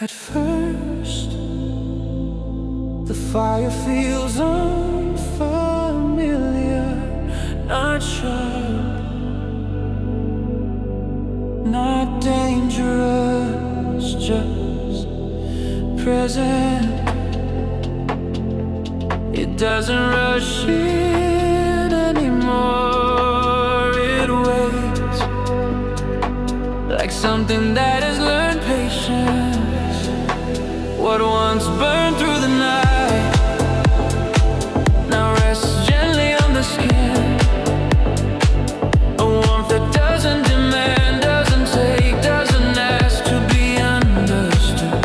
At first, the fire feels unfamiliar, not sharp, not dangerous, just present. It doesn't rush in anymore, it waits, like something that has learned patience. What once burned through the night now rests gently on the skin. A warmth that doesn't demand, doesn't take, doesn't ask to be understood.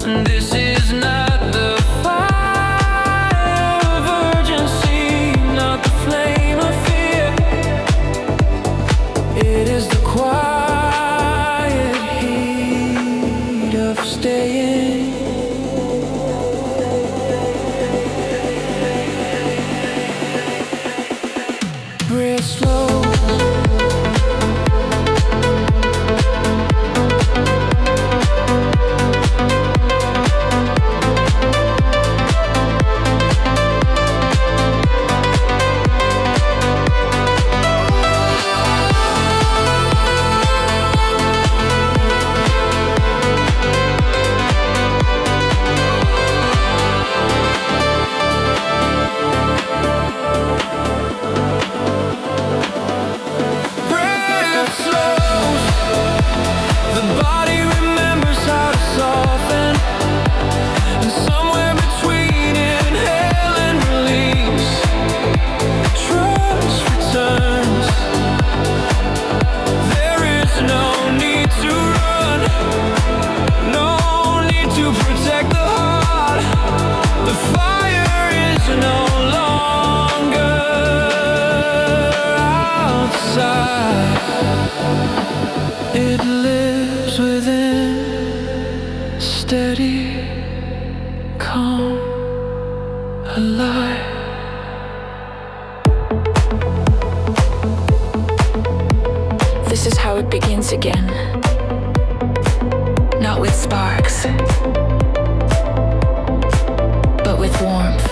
And this is not the fire of urgency, not the flame of fear. It is the quiet heat of staying. Breathe slow. It lives within, steady, calm, alive. This is how it begins again. Not with sparks, but with warmth.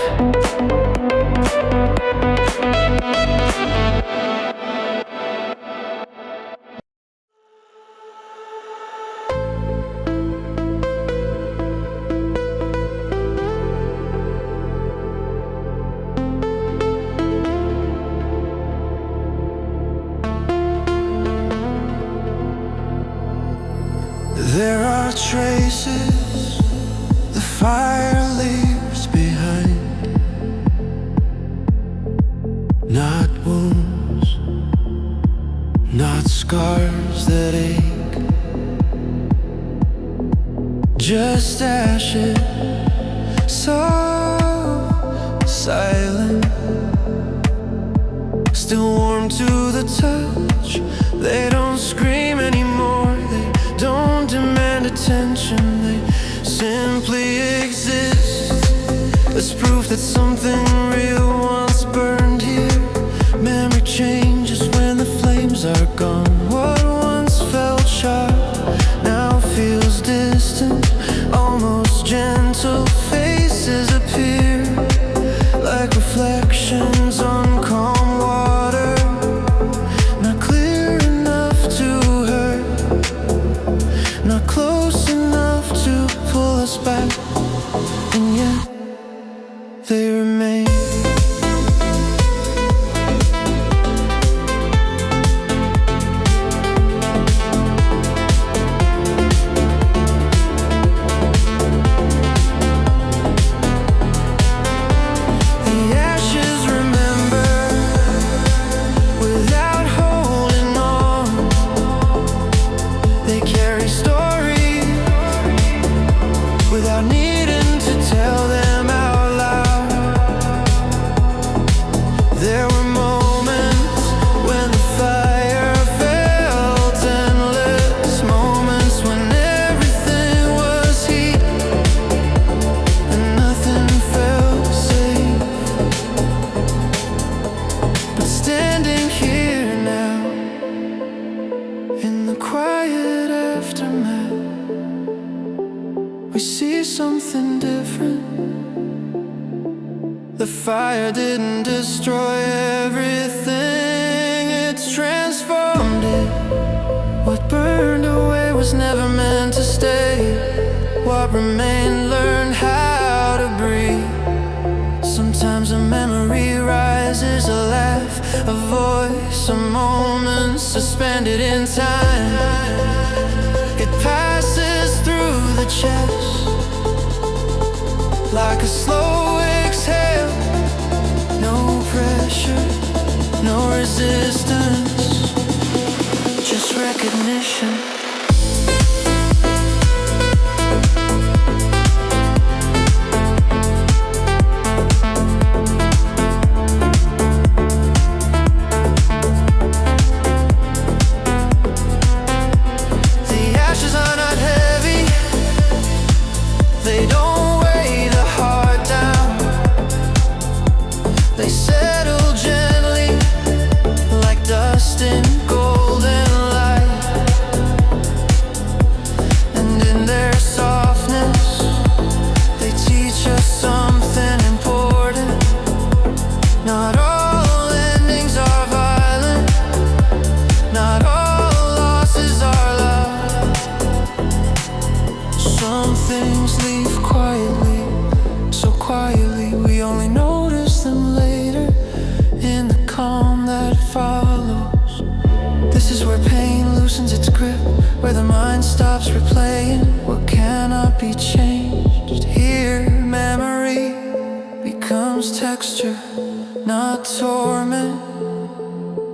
There are traces the fire leaves behind, not wounds, not scars that ache, just ashes, so silent, still warm to the touch. They don't scream anymore, they don't demand attention, they simply exist as proof that something real once burned here. Memory changes when the flames are gone. What once felt sharp now feels distant, almost gentle. Faces appear like reflections on calm water, not clear enough to hurt, not close enough to pull us back, and yet they remain. The ashes remember without holding on. They carry stories without needing to tell them out loud. we see something different. The fire didn't destroy everything, it's transformed it. What burned away was never meant to stay. What remained learned how to breathe. Sometimes a memory rises, a laugh, a voice, a moment suspended in time. It passes through the chest like a slow exhale. No pressure, no resistance, just recognition. Where the mind stops replaying what cannot be changed. Here memory becomes texture, not torment.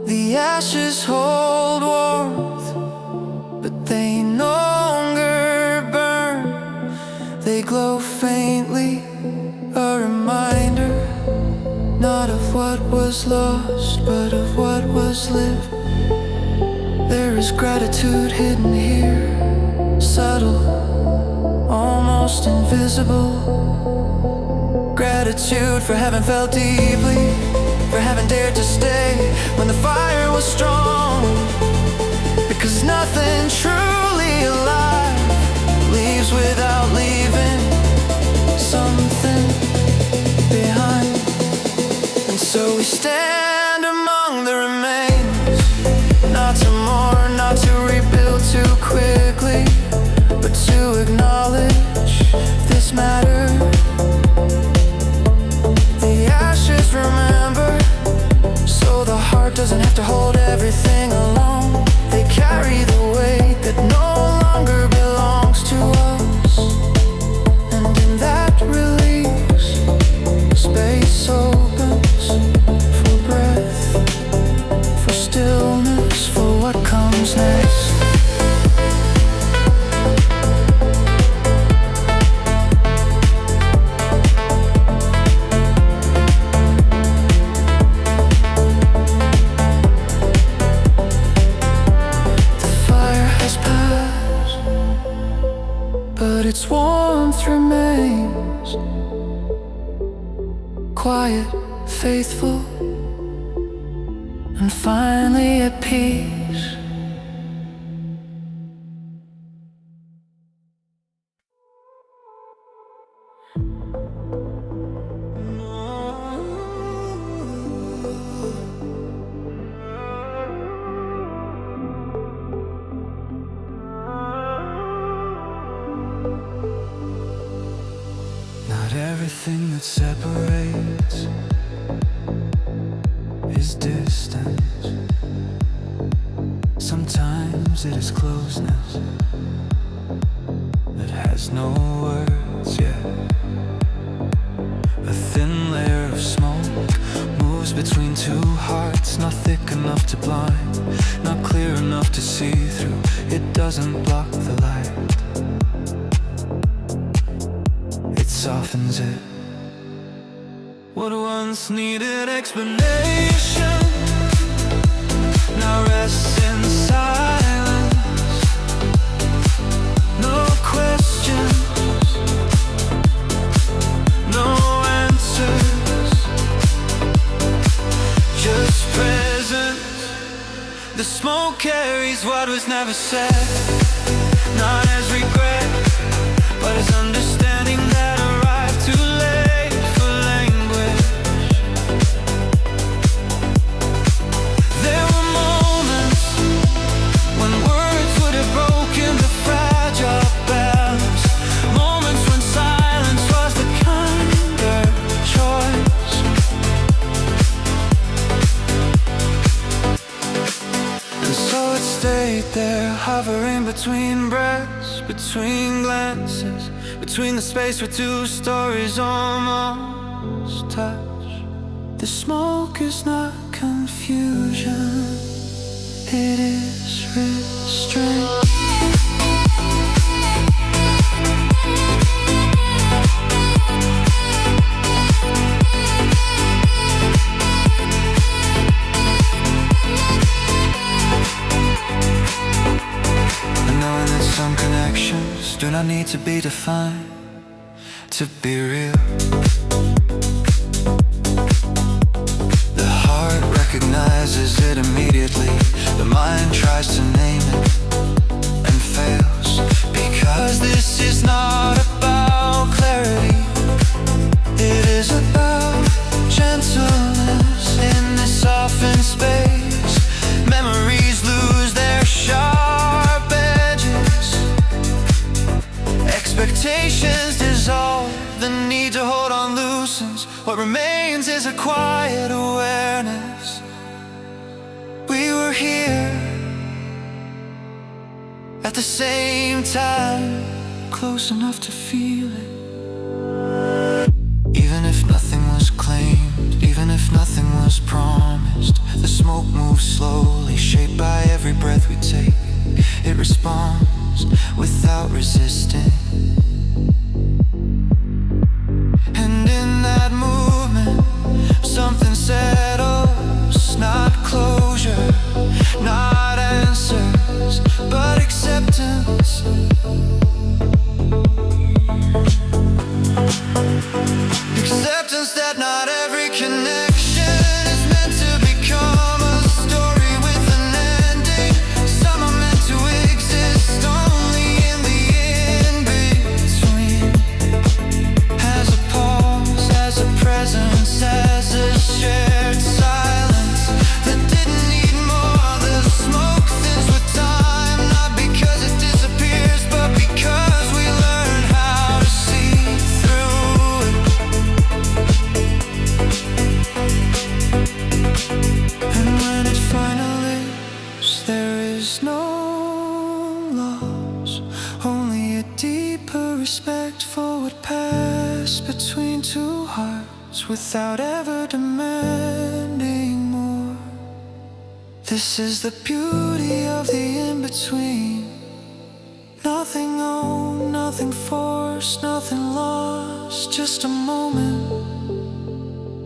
The ashes hold warmth, but they no longer burn. They glow faintly, a reminder, not of what was lost, but of what was lived. There is gratitude hidden here, subtle, almost invisible. Gratitude for having felt deeply, for having dared to stay when the fire was strong. Because nothing truly alive leaves without leaving something behind. And so we stand among the remains, not to mourn, not to rebuild too quickly, but to acknowledge this matter. The ashes remember, so the heart doesn't have to hold everything alone. They carry the weight that no longer belongs to us. And in that release, space opens for breath, for stillness, for what comes next. The fire has passed, but its warmth remains. Quiet, faithful, and finally at peace. Not everything that separates is distance. Sometimes it is closeness that has no words yet. A thin layer of smoke moves between two hearts, not thick enough to blind, not clear enough to see through. It doesn't block the light, it softens it. What once needed explanation now rests in silence. No questions, no answers, just presence. The smoke carries what was never said, not as regret, but as understanding. between glances, between the space where two stories almost touch. The smoke is not confusion, it is restraint. Some connections do not need to be defined to be real. The heart recognizes it immediately. The mind tries to name it and fails. Because this is not about clarity, it is about gentleness. In this softened space, memories lose their sharp edges. Expectations dissolve, the need to hold on loosens. What remains is a quiet awareness. We were here at the same time, close enough to feel it. Even if nothing was claimed, even if nothing was promised, the smoke moves slowly, shaped by every breath we take. It responds without resisting. And in that movement, something settles. Not closure, not answers, but acceptance. Acceptance that not every connection is meant to become a story with an ending. Some are meant to exist only in the in-between. As a pause, as a presence, as a shared silence that didn't need more. The smoke thins with time, not because it disappears, but because we learn how to see through it. And when it finally is, there is no loss, only a deeper respect for what passed between two hearts without ever demanding more. This is the beauty of the in-between. Nothing owned, nothing forced, nothing lost. Just a moment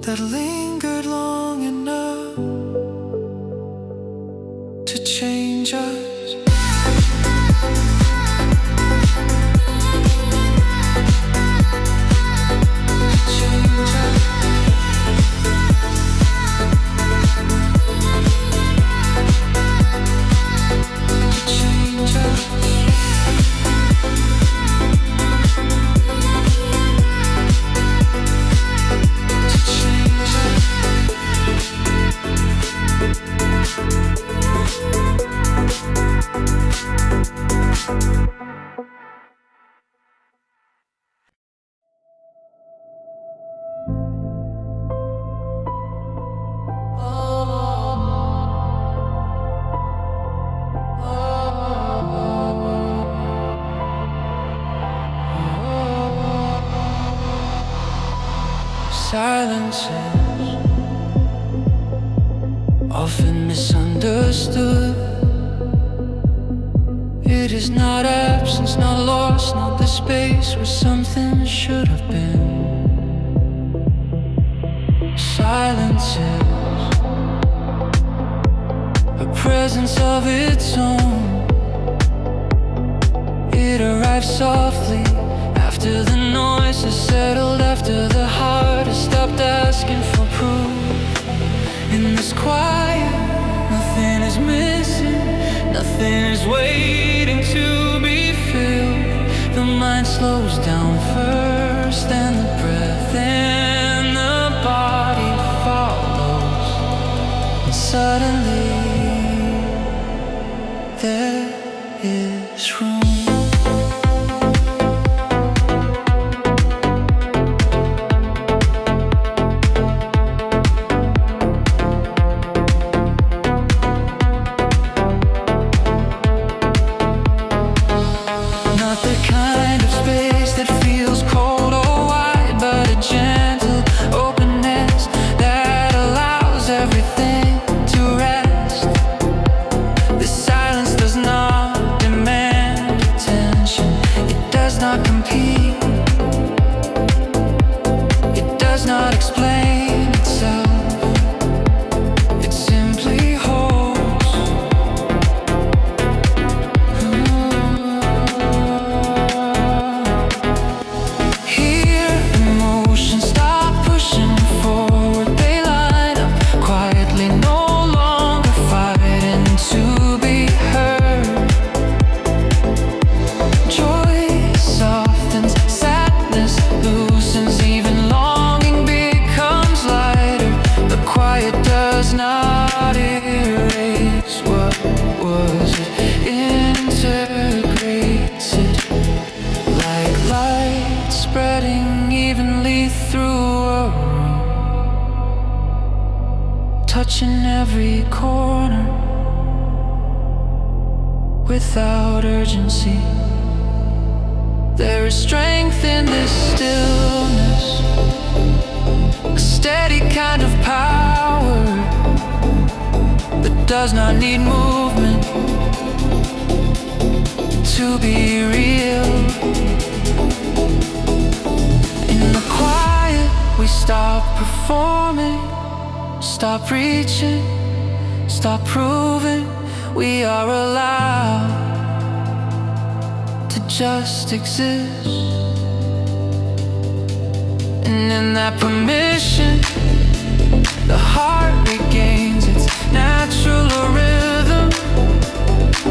that lingered long enough to change us. Silences, often misunderstood. It is not absence, not loss, not the space where something should have been. Silences, a presence of its own. It arrives softly after the noise has settled, after the heart has stopped asking for proof. In this quiet, nothing is missing, nothing is waiting to be filled. The mind slows down first, and the breath in the body follows. And suddenly, there is room. touching every corner without urgency. There is strength in this stillness, a steady kind of power that does not need movement to be real. In the quiet, we stop performing, stop reaching, stop proving we are allowed to just exist. And in that permission, the heart regains its natural rhythm.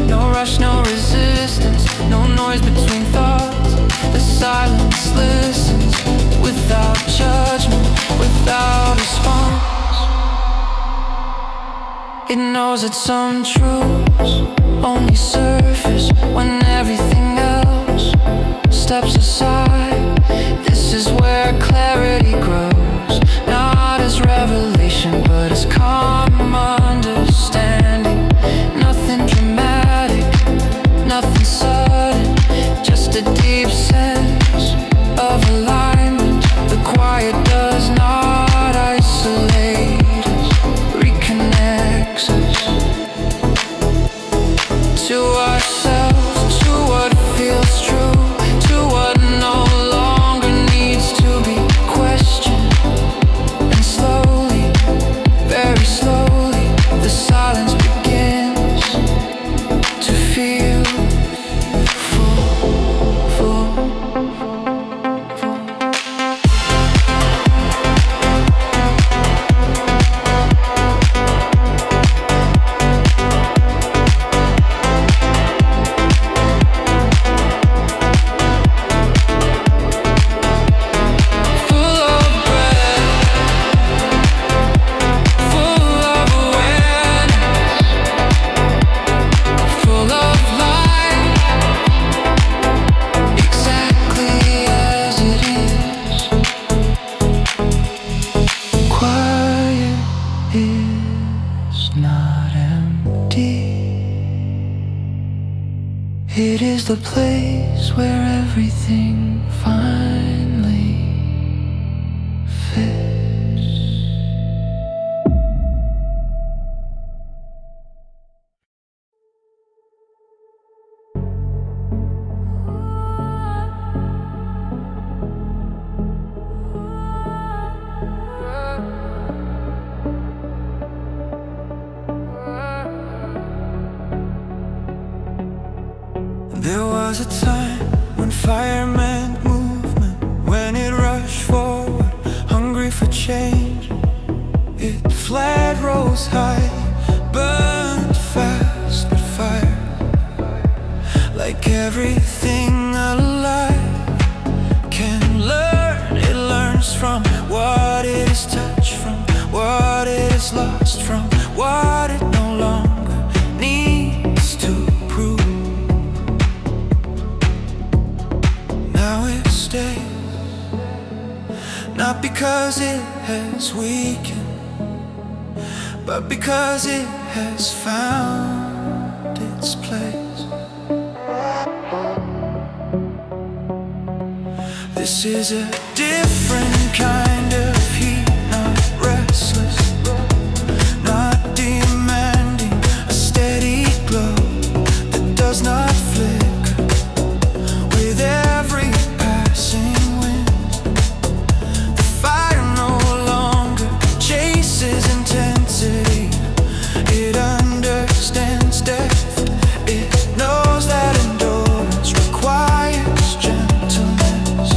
No rush, no resistance, no noise between thoughts. The silence listens without judgment, without response. It knows that some truths only surface when everything else steps aside. This is where clarity grows, not as revelation, but as calm understanding. Nothing dramatic, nothing sudden, just a deep sense of alignment. The quiet does not isolate us, reconnects us to ourselves, to what feels true, to what no longer needs to be questioned. And slowly, very slowly, the silence begins to feel full. It is the place where everything finally fits. There was a time when fire meant movement, when it rushed forward, hungry for change. It fled, rose high, burned fast, but fire, like everything alive, can learn. It learns from what it is touched, from what it is lost, from what it no longer needs to prove. Now it stays, not because it has weakened, but because it has found its place. This is a different kind of heat, not restless, not demanding a steady glow that does not flicker with every passing wind. The fire no longer chases intensity. It understands depth. It knows that endurance requires gentleness.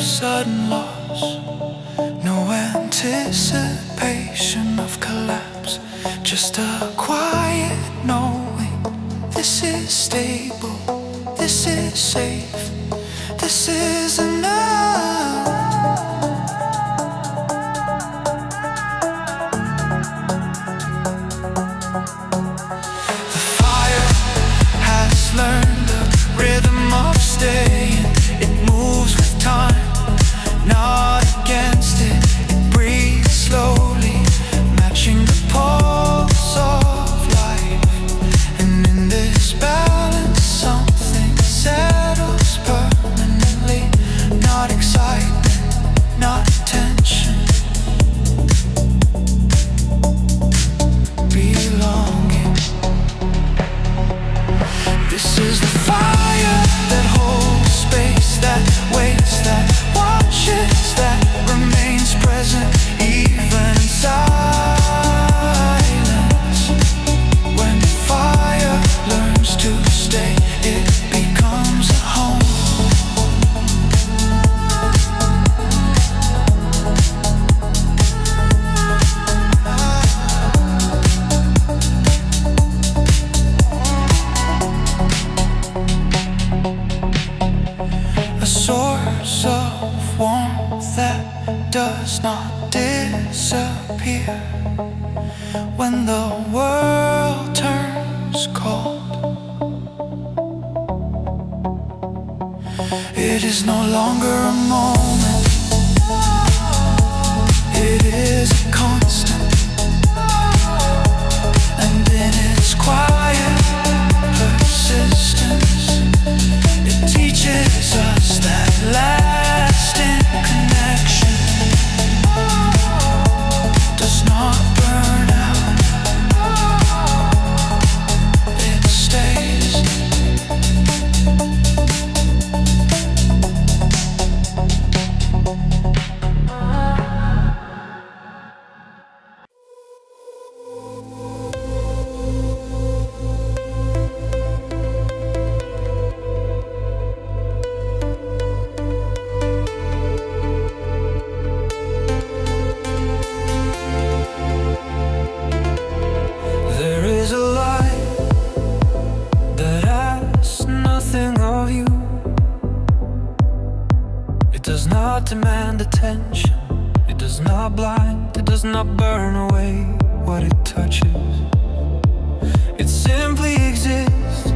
sudden loss, no anticipation of collapse, just a quiet knowing this is stable, this is safe, this is enough. The fire has learned the rhythm of staying. It moves with time, not against it. It breathes slowly, matching the pulse of life. And in this balance, something settles permanently. Not excitement, not tension. Belonging. This is the fire that holds space, that waits, that watches, that remains present, even in silence. When fire learns to stay, it becomes a home. A source of warmth that does not disappear when the world turns cold. It is no longer a moment, it is a constant. And in its quiet persistence, it teaches us that lasting connection does not burn out, it stays. There is a light that asks nothing of you. It does not demand attention, it does not blind, it does not burn away what it touches. It simply exists.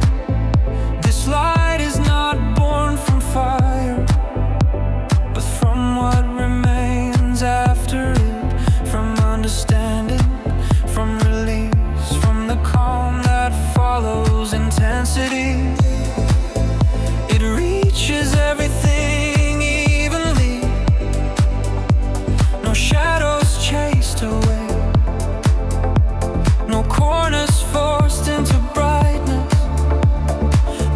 This light is not born from fire, but from what remains after it, from understanding, from release, from the calm that follows intensity. It reaches everything evenly, no shadows chased away, no corners forced into brightness.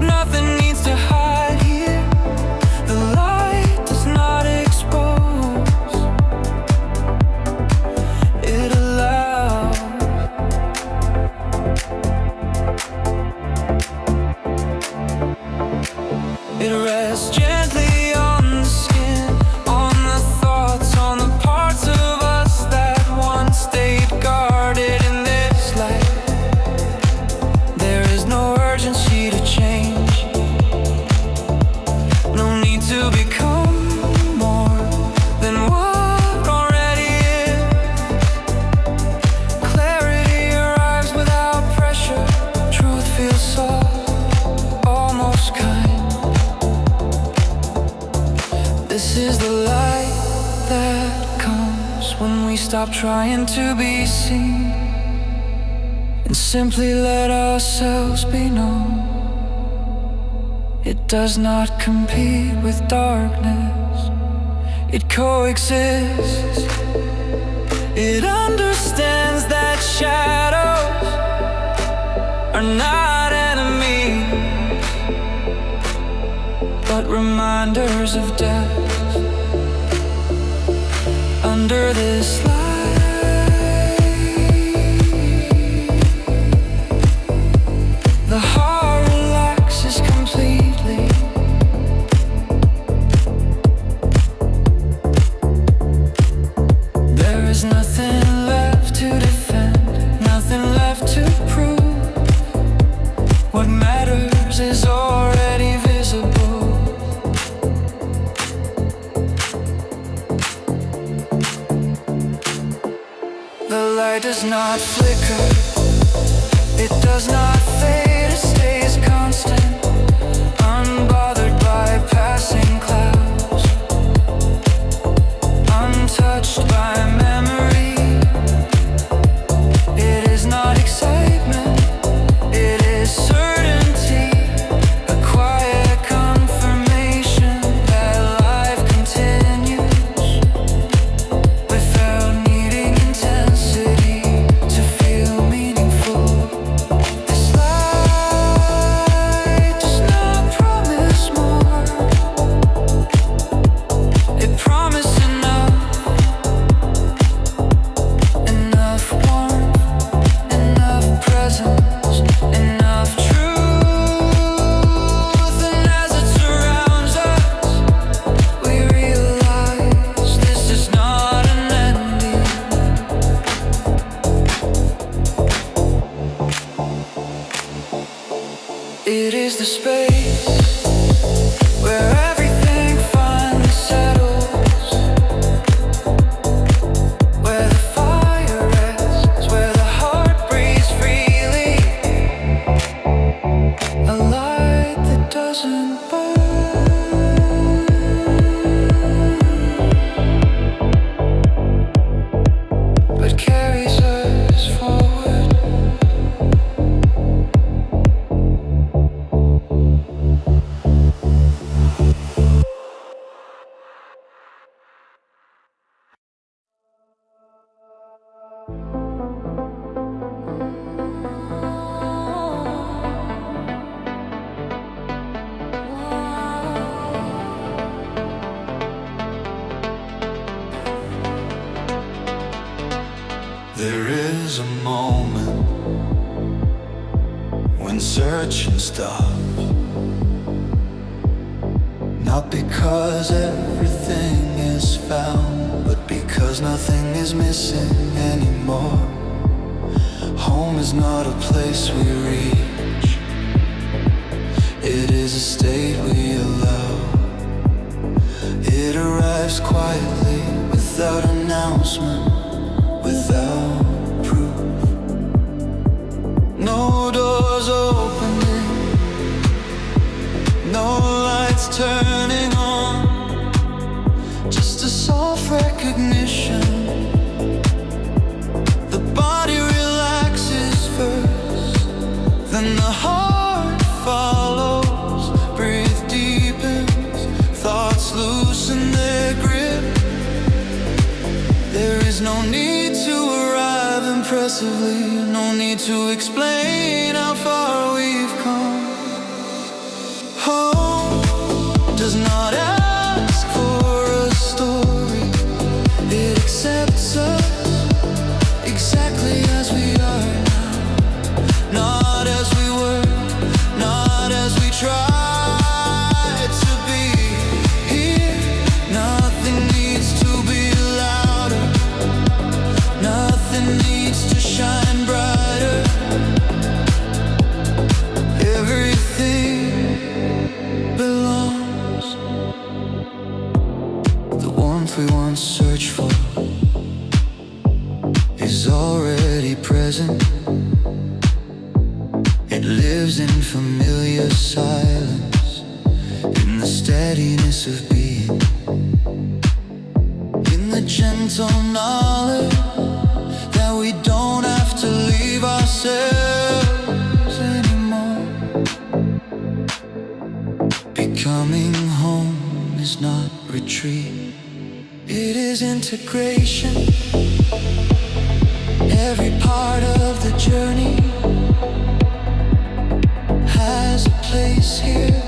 Nothing needs to hide here. The light does not expose, it allows. It rests gently on the skin, on the thoughts, on the parts of us that once stayed guarded in this light. There is no urgency to change, no need to become more than what already is. Clarity arrives without pressure, truth feels soft, almost kind. This is the light that comes when we stop trying to be seen and simply let ourselves be known. It does not compete with darkness, it coexists. It understands that shadows are not enemies, but reminders of death. Under this light, the heart relaxes completely. does not flicker, it does not fade, it stays constant, unbothered by passing clouds, untouched by memory. It is not excitement, it is certainty, a quiet confirmation that life continues without needing intensity to feel meaningful. This light does not promise more, it promises enough warmth, enough presence, enough truth. And as it surrounds us, we realize this is not an ending. It is the space where everything finally settles, where the fire rests, where the heart breathes freely, a light that doesn't burn, but carries us forward. There is a moment when searching stops, not because everything is found, but because nothing is missing anymore. Home is not a place we reach, it is a state we allow. It arrives quietly, without announcement, without proof. No doors opening, no lights turning on, just a soft recognition. The body relaxes first, then the heart follows. Breathe deepens, thoughts loosen their grip. There is no need to arrive impressively, no need to explain how far we've come. Home does not ask for a story, it accepts us exactly as we are now. Not as we were, not as we tried to be. Here, nothing needs to be louder, nothing needs to shine brighter. Everything belongs. The warmth we once searched for is already present. It lives in familiar silence, in the steadiness of being, in the gentle knowledge that we don't have to leave ourselves anymore. Becoming home is not retreat, it is integration. Every part of the journey has a place here.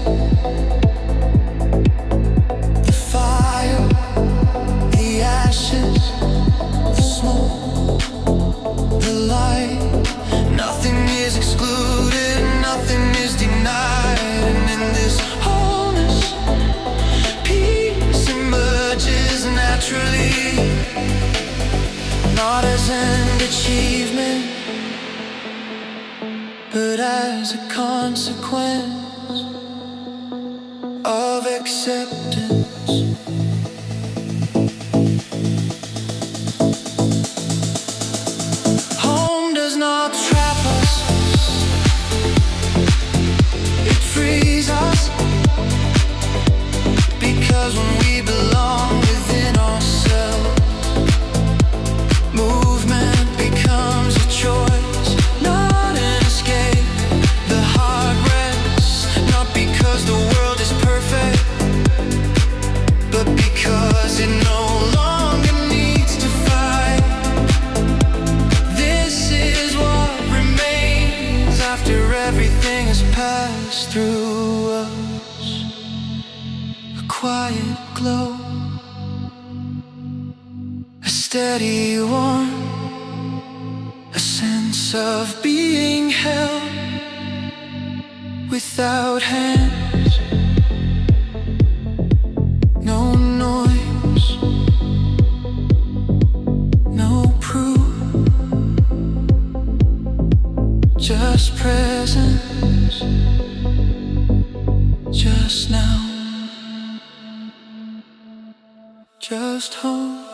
The fire, the ashes, the smoke, the light. Nothing is excluded, nothing is denied. And in this wholeness, peace emerges naturally, not as an achievement, but as a consequence of acceptance. quiet glow, a steady warmth, a sense of being held without hands. No noise, no proof, just presence, just now, just home.